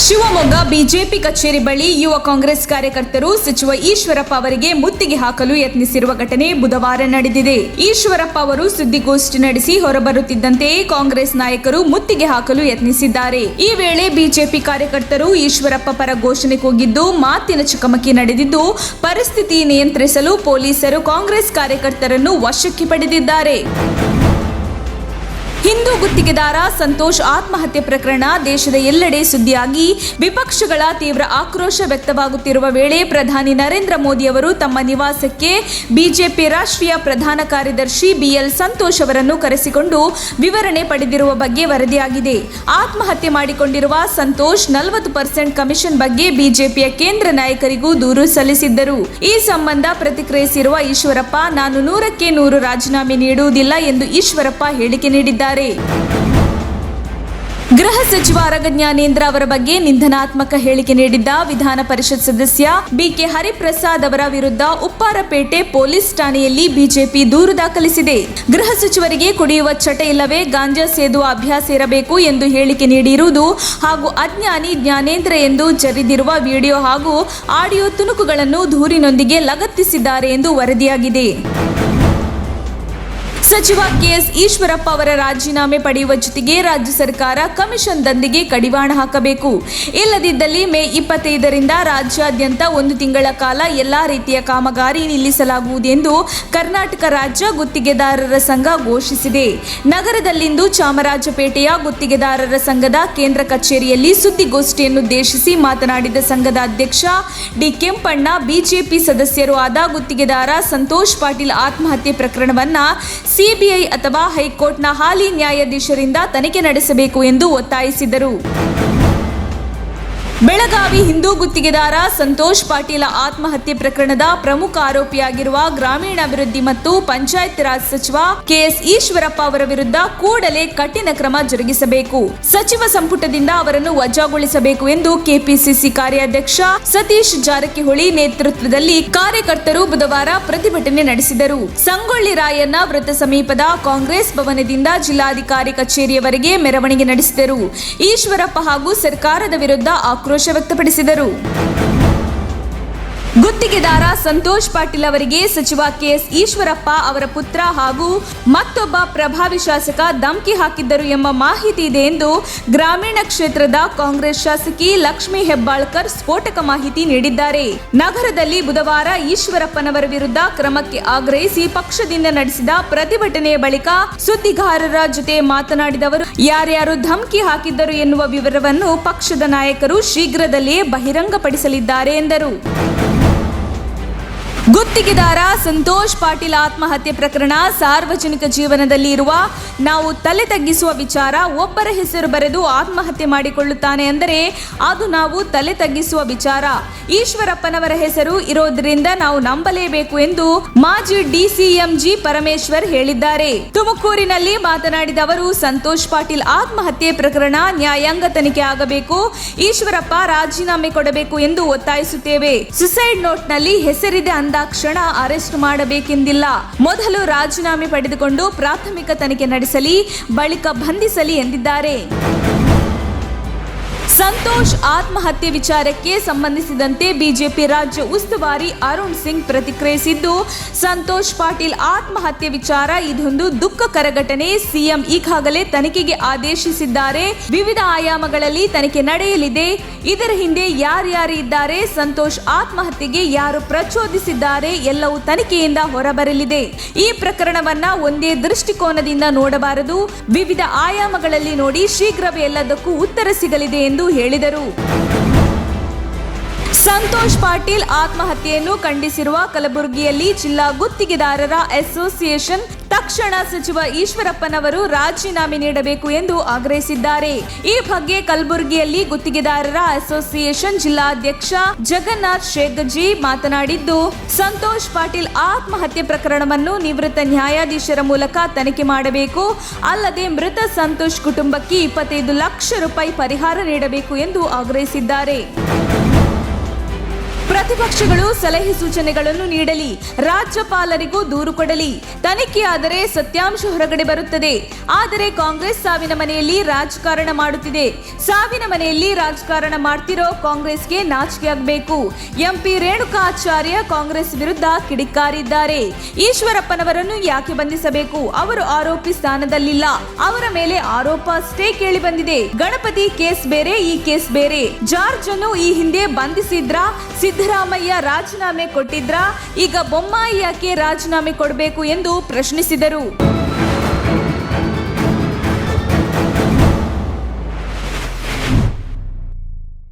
Shivamogga BJP ಕಚೇರಿ ಬಳಿ ಯುವ ಕಾಂಗ್ರೆಸ್ ಕಾರ್ಯಕರ್ತರು ಸಚಿವ ಈಶ್ವರಪ್ಪ ಅವರಿಗೆ ಮುತ್ತಿಗೆ ಹಾಕಲು ಯತ್ನಿಸಿರುವ ಘಟನೆ ಬುಧವಾರ ನಡೆದಿದೆ. ಈಶ್ವರಪ್ಪ ಅವರು ಸುದ್ದಿಗೋಷ್ಠಿ ನಡೆಸಿ ಹೊರಬರುತ್ತಿದ್ದಂತೆಯೇ ಕಾಂಗ್ರೆಸ್ ನಾಯಕರು ಮುತ್ತಿಗೆ ಹಾಕಲು ಯತ್ನಿಸಿದ್ದಾರೆ. ಈ ವೇಳೆ ಬಿಜೆಪಿ ಕಾರ್ಯಕರ್ತರು ಈಶ್ವರಪ್ಪ ಪರ ಘೋಷಣೆ ಕೂಗಿದ್ದು ಮಾತಿನ ಚಕಮಕಿ ನಡೆದಿದ್ದು, ಪರಿಸ್ಥಿತಿ ನಿಯಂತ್ರಿಸಲು ಪೊಲೀಸರು ಕಾಂಗ್ರೆಸ್ ಕಾರ್ಯಕರ್ತರನ್ನು ವಶಕ್ಕೆ ಪಡೆದಿದ್ದಾರೆ. ಹಿಂದೂ ಗುತ್ತಿಗೆದಾರ ಸಂತೋಷ್ ಆತ್ಮಹತ್ಯೆ ಪ್ರಕರಣ ದೇಶದ ಎಲ್ಲೆಡೆ ಸುದ್ದಿಯಾಗಿ ವಿಪಕ್ಷಗಳ ತೀವ್ರ ಆಕ್ರೋಶ ವ್ಯಕ್ತವಾಗುತ್ತಿರುವ ವೇಳೆ ಪ್ರಧಾನಿ ನರೇಂದ್ರ ಮೋದಿ ಅವರು ತಮ್ಮ ನಿವಾಸಕ್ಕೆ ಬಿಜೆಪಿ ರಾಷ್ಟ್ರೀಯ ಪ್ರಧಾನ ಕಾರ್ಯದರ್ಶಿ ಬಿಎಲ್ ಸಂತೋಷ್ ಅವರನ್ನು ಕರೆಸಿಕೊಂಡು ವಿವರಣೆ ಪಡೆದಿರುವ ಬಗ್ಗೆ ವರದಿಯಾಗಿದೆ. ಆತ್ಮಹತ್ಯೆ ಮಾಡಿಕೊಂಡಿರುವ ಸಂತೋಷ್ 40% ಕಮಿಷನ್ ಬಗ್ಗೆ ಬಿಜೆಪಿಯ ಕೇಂದ್ರ ನಾಯಕರಿಗೂ ದೂರು ಸಲ್ಲಿಸಿದ್ದರು. ಈ ಸಂಬಂಧ ಪ್ರತಿಕ್ರಿಯಿಸಿರುವ ಈಶ್ವರಪ್ಪ, ನಾನು 100ಕ್ಕೆ 100 ರಾಜೀನಾಮೆ ನೀಡುವುದಿಲ್ಲ ಎಂದು ಈಶ್ವರಪ್ಪ ಹೇಳಿಕೆ ನೀಡಿದ್ದಾರೆ. ಗೃಹ ಸಚಿವ ಆರಗ ಜ್ಞಾನೇಂದ್ರ ಅವರ ಬಗ್ಗೆ ನಿಂದನಾತ್ಮಕ ಹೇಳಿಕೆ ನೀಡಿದ್ದ ವಿಧಾನ ಪರಿಷತ್ ಸದಸ್ಯ ಬಿಕೆ ಹರಿಪ್ರಸಾದ್ ಅವರ ವಿರುದ್ಧ ಉಪ್ಪಾರಪೇಟೆ ಪೊಲೀಸ್ ಠಾಣೆಯಲ್ಲಿ ಬಿಜೆಪಿ ದೂರು ದಾಖಲಿಸಿದೆ. ಗೃಹ ಸಚಿವರಿಗೆ ಕುಡಿಯುವ ಚಟ ಇಲ್ಲವೇ ಗಾಂಜಾ ಸೇದುವ ಅಭ್ಯಾಸ ಇರಬೇಕು ಎಂದು ಹೇಳಿಕೆ ನೀಡಿರುವುದು ಹಾಗೂ ಅಜ್ಞಾನಿ ಜ್ಞಾನೇಂದ್ರ ಎಂದು ಜರಿದಿರುವ ವಿಡಿಯೋ ಹಾಗೂ ಆಡಿಯೋ ತುಣುಕುಗಳನ್ನು ದೂರಿನೊಂದಿಗೆ ಲಗತ್ತಿಸಿದ್ದಾರೆ ಎಂದು ವರದಿಯಾಗಿದೆ. ಸಚಿವ ಕೆಎಸ್ ಈಶ್ವರಪ್ಪ ಅವರ ರಾಜೀನಾಮೆ ಪಡೆಯುವ ಜೊತೆಗೆ ರಾಜ್ಯ ಸರ್ಕಾರ ಕಮಿಷನ್ ದಂಧೆಗೆ ಕಡಿವಾಣ ಹಾಕಬೇಕು. ಇಲ್ಲದಿದ್ದಲ್ಲಿ ಮೇ 25ರಿಂದ ರಾಜ್ಯಾದ್ಯಂತ 1 ತಿಂಗಳ ಕಾಲ ಎಲ್ಲಾ ರೀತಿಯ ಕಾಮಗಾರಿ ನಿಲ್ಲಿಸಲಾಗುವುದು ಎಂದು ಕರ್ನಾಟಕ ರಾಜ್ಯ ಗುತ್ತಿಗೆದಾರರ ಸಂಘ ಘೋಷಿಸಿದೆ. ನಗರದಲ್ಲಿಂದು ಚಾಮರಾಜಪೇಟೆಯ ಗುತ್ತಿಗೆದಾರರ ಸಂಘದ ಕೇಂದ್ರ ಕಚೇರಿಯಲ್ಲಿ ಸುದ್ದಿಗೋಷ್ಠಿಯನ್ನುದ್ದೇಶಿಸಿ ಮಾತನಾಡಿದ ಸಂಘದ ಅಧ್ಯಕ್ಷ ಡಿ ಕೆಂಪಣ್ಣ, ಬಿಜೆಪಿ ಸದಸ್ಯರು ಆದ ಗುತ್ತಿಗೆದಾರ ಸಂತೋಷ್ ಪಾಟೀಲ್ ಆತ್ಮಹತ್ಯೆ ಪ್ರಕರಣವನ್ನ ಸಿಬಿಐ ಅಥವಾ ಹೈಕೋರ್ಟ್ನ ಹಾಲಿ ನ್ಯಾಯಾಧೀಶರಿಂದ ತನಿಖೆ ನಡೆಸಬೇಕು ಎಂದು ಒತ್ತಾಯಿಸಿದರು. ಬೆಳಗಾವಿ ಹಿಂದೂ ಗುತ್ತಿಗೆದಾರ ಸಂತೋಷ್ ಪಾಟೀಲ ಆತ್ಮಹತ್ಯೆ ಪ್ರಕರಣದ ಪ್ರಮುಖ ಆರೋಪಿಯಾಗಿರುವ ಗ್ರಾಮೀಣಾಭಿವೃದ್ಧಿ ಮತ್ತು ಪಂಚಾಯತ್ ರಾಜ್ ಸಚಿವ ಕೆಎಸ್ ಈಶ್ವರಪ್ಪ ಅವರ ವಿರುದ್ಧ ಕೂಡಲೇ ಕಠಿಣ ಕ್ರಮ ಜರುಗಿಸಬೇಕು, ಸಚಿವ ಸಂಪುಟದಿಂದ ಅವರನ್ನು ವಜಾಗೊಳಿಸಬೇಕು ಎಂದು ಕೆಪಿಸಿಸಿ ಕಾರ್ಯಾಧ್ಯಕ್ಷ ಸತೀಶ್ ಜಾರಕಿಹೊಳಿ ನೇತೃತ್ವದಲ್ಲಿ ಕಾರ್ಯಕರ್ತರು ಬುಧವಾರ ಪ್ರತಿಭಟನೆ ನಡೆಸಿದರು. ಸಂಗೊಳ್ಳಿ ರಾಯಣ್ಣ ವೃತ್ತ ಸಮೀಪದ ಕಾಂಗ್ರೆಸ್ ಭವನದಿಂದ ಜಿಲ್ಲಾಧಿಕಾರಿ ಕಚೇರಿಯವರೆಗೆ ಮೆರವಣಿಗೆ ನಡೆಸಿದರು. ಈಶ್ವರಪ್ಪ ಹಾಗೂ ಸರ್ಕಾರದ ವಿರುದ್ಧ ಆಕ್ರೋಶ ವ್ಯಕ್ತಪಡಿಸಿದರು. ಗುತ್ತಿಗೆದಾರ ಸಂತೋಷ್ ಪಾಟೀಲ್ ಅವರಿಗೆ ಸಚಿವ ಕೆಎಸ್ ಈಶ್ವರಪ್ಪ ಅವರ ಪುತ್ರ ಹಾಗೂ ಮತ್ತೊಬ್ಬ ಪ್ರಭಾವಿ ಶಾಸಕ ಧಮಕಿ ಹಾಕಿದ್ದರು ಎಂಬ ಮಾಹಿತಿ ಇದೆ ಎಂದು ಗ್ರಾಮೀಣ ಕ್ಷೇತ್ರದ ಕಾಂಗ್ರೆಸ್ ಶಾಸಕಿ ಲಕ್ಷ್ಮೀ ಹೆಬ್ಬಾಳ್ಕರ್ ಸ್ಫೋಟಕ ಮಾಹಿತಿ ನೀಡಿದ್ದಾರೆ. ನಗರದಲ್ಲಿ ಬುಧವಾರ ಈಶ್ವರಪ್ಪನವರ ವಿರುದ್ಧ ಕ್ರಮಕ್ಕೆ ಆಗ್ರಹಿಸಿ ಪಕ್ಷದಿಂದ ನಡೆಸಿದ ಪ್ರತಿಭಟನೆಯ ಬಳಿಕ ಸುದ್ದಿಗಾರರ ಜೊತೆ ಮಾತನಾಡಿದ ಅವರು, ಯಾರ್ಯಾರು ಧಮಕಿ ಹಾಕಿದ್ದರು ಎನ್ನುವ ವಿವರವನ್ನು ಪಕ್ಷದ ನಾಯಕರು ಶೀಘ್ರದಲ್ಲಿಯೇ ಬಹಿರಂಗಪಡಿಸಲಿದ್ದಾರೆ ಎಂದರು. ಗುತ್ತಿಗೆದಾರ ಸಂತೋಷ್ ಪಾಟೀಲ್ ಆತ್ಮಹತ್ಯೆ ಪ್ರಕರಣ ಸಾರ್ವಜನಿಕ ಜೀವನದಲ್ಲಿ ಇರುವ ನಾವು ತಲೆ ತಗ್ಗಿಸುವ ವಿಚಾರ. ಒಬ್ಬರ ಹೆಸರು ಬರೆದು ಆತ್ಮಹತ್ಯೆ ಮಾಡಿಕೊಳ್ಳುತ್ತಾನೆ ಅಂದರೆ ಅದು ನಾವು ತಲೆ ತಗ್ಗಿಸುವ ವಿಚಾರ. ಈಶ್ವರಪ್ಪನವರ ಹೆಸರು ಇರೋದ್ರಿಂದ ನಾವು ನಂಬಲೇಬೇಕು ಎಂದು ಮಾಜಿ ಡಿಸಿಎಂ ಜಿ ಪರಮೇಶ್ವರ್ ಹೇಳಿದ್ದಾರೆ. ತುಮಕೂರಿನಲ್ಲಿ ಮಾತನಾಡಿದ ಅವರು, ಸಂತೋಷ್ ಪಾಟೀಲ್ ಆತ್ಮಹತ್ಯೆ ಪ್ರಕರಣ ನ್ಯಾಯಾಂಗ ತನಿಖೆ ಆಗಬೇಕು, ಈಶ್ವರಪ್ಪ ರಾಜೀನಾಮೆ ಕೊಡಬೇಕು ಎಂದು ಒತ್ತಾಯಿಸುತ್ತೇವೆ. ಸುಸೈಡ್ ನೋಟ್ನಲ್ಲಿ ಹೆಸರಿದೆ ಕ್ಷಣ ಅರೆಸ್ಟ್ ಮಾಡಬೇಕೆಂದಿಲ್ಲ. ಮೊದಲು ರಾಜೀನಾಮೆ ಪಡೆದುಕೊಂಡು ಪ್ರಾಥಮಿಕ ತನಿಖೆ ನಡೆಸಲಿ, ಬಳಿಕ ಬಂಧಿಸಲಿ ಎಂದಿದ್ದಾರೆ. ಸಂತೋಷ್ ಆತ್ಮಹತ್ಯೆ ವಿಚಾರಕ್ಕೆ ಸಂಬಂಧಿಸಿದಂತೆ ಬಿಜೆಪಿ ರಾಜ್ಯ ಉಸ್ತುವಾರಿ ಅರುಣ್ ಸಿಂಗ್ ಪ್ರತಿಕ್ರಿಯಿಸಿದ್ದು, ಸಂತೋಷ್ ಪಾಟೀಲ್ ಆತ್ಮಹತ್ಯೆ ವಿಚಾರ ಇದೊಂದು ದುಃಖಕರ ಘಟನೆ. ಸಿಎಂ ಈಗಾಗಲೇ ತನಿಖೆಗೆ ಆದೇಶಿಸಿದ್ದಾರೆ. ವಿವಿಧ ಆಯಾಮಗಳಲ್ಲಿ ತನಿಖೆ ನಡೆಯಲಿದೆ. ಇದರ ಹಿಂದೆ ಯಾರ್ಯಾರು ಇದ್ದಾರೆ, ಸಂತೋಷ್ ಆತ್ಮಹತ್ಯೆಗೆ ಯಾರು ಪ್ರಚೋದಿಸಿದ್ದಾರೆ, ಎಲ್ಲವೂ ತನಿಖೆಯಿಂದ ಹೊರಬರಲಿದೆ. ಈ ಪ್ರಕರಣವನ್ನ ಒಂದೇ ದೃಷ್ಟಿಕೋನದಿಂದ ನೋಡಬಾರದು, ವಿವಿಧ ಆಯಾಮಗಳಲ್ಲಿ ನೋಡಿ ಶೀಘ್ರವೇ ಎಲ್ಲದಕ್ಕೂ ಉತ್ತರ ಸಿಗಲಿದೆ ಎಂದು ಹೇಳಿದರು. ಸಂತೋಷ್ ಪಾಟೀಲ್ ಆತ್ಮಹತ್ಯೆಯನ್ನು ಖಂಡಿಸಿರುವ ಕಲಬುರಗಿಯಲ್ಲಿ ಜಿಲ್ಲಾ ಗುತ್ತಿಗೆದಾರರ ಅಸೋಸಿಯೇಷನ್ ತಕ್ಷಣ ಸಚಿವ ಈಶ್ವರಪ್ಪನವರು ರಾಜೀನಾಮೆ ನೀಡಬೇಕು ಎಂದು ಆಗ್ರಹಿಸಿದ್ದಾರೆ. ಈ ಬಗ್ಗೆ ಕಲಬುರಗಿಯಲ್ಲಿ ಗುತ್ತಿಗೆದಾರರ ಅಸೋಸಿಯೇಷನ್ ಜಿಲ್ಲಾಧ್ಯಕ್ಷ ಜಗನ್ನಾಥ್ ಶೇಗಜಿ ಮಾತನಾಡಿದ್ದು, ಸಂತೋಷ್ ಪಾಟೀಲ್ ಆತ್ಮಹತ್ಯೆ ಪ್ರಕರಣವನ್ನು ನಿವೃತ್ತ ನ್ಯಾಯಾಧೀಶರ ಮೂಲಕ ತನಿಖೆ ಮಾಡಬೇಕು, ಅಲ್ಲದೆ ಮೃತ ಸಂತೋಷ್ ಕುಟುಂಬಕ್ಕೆ 25 ಲಕ್ಷ ರೂಪಾಯಿ ಪರಿಹಾರ ನೀಡಬೇಕು ಎಂದು ಆಗ್ರಹಿಸಿದ್ದಾರೆ. ಪ್ರತಿಪಕ್ಷಗಳು ಸಲಹೆ ಸೂಚನೆಗಳನ್ನು ನೀಡಲಿ, ರಾಜ್ಯಪಾಲರಿಗೂ ದೂರು ಕೊಡಲಿ, ತನಿಖೆಯಾದರೆ ಸತ್ಯಾಂಶ ಹೊರಗಡೆ ಬರುತ್ತದೆ. ಆದರೆ ಕಾಂಗ್ರೆಸ್ ಸಾವಿನ ಮನೆಯಲ್ಲಿ ರಾಜಕಾರಣ ಮಾಡುತ್ತಿದೆ. ಸಾವಿನ ಮನೆಯಲ್ಲಿ ರಾಜಕಾರಣ ಮಾಡ್ತಿರೋ ಕಾಂಗ್ರೆಸ್ಗೆ ನಾಚಿಕೆಯಾಗಬೇಕು. ಎಂಪಿ ರೇಣುಕಾಚಾರ್ಯ ಕಾಂಗ್ರೆಸ್ ವಿರುದ್ಧ ಕಿಡಿಕಾರಿದ್ದಾರೆ. ಈಶ್ವರಪ್ಪನವರನ್ನು ಯಾಕೆ ಬಂಧಿಸಬೇಕು? ಅವರು ಆರೋಪಿ ಸ್ಥಾನದಲ್ಲಿಲ್ಲ. ಅವರ ಮೇಲೆ ಆರೋಪ ಅಷ್ಟೇ ಕೇಳಿ ಬಂದಿದೆ. ಗಣಪತಿ ಕೇಸ್ ಬೇರೆ, ಈ ಕೇಸ್ ಬೇರೆ. ಜಾರ್ಜ್ ಅನ್ನು ಈ ಹಿಂದೆ ಬಂಧಿಸಿದ್ರಾ? ಸಿದ್ದರಾಮಯ್ಯ ರಾಜೀನಾಮೆ ಕೊಟ್ಟಿದ್ರಾ? ಈಗ ಬೊಮ್ಮಾಯಿ ಯಾಕೆ ರಾಜೀನಾಮೆ ಕೊಡಬೇಕು ಎಂದು ಪ್ರಶ್ನಿಸಿದರು.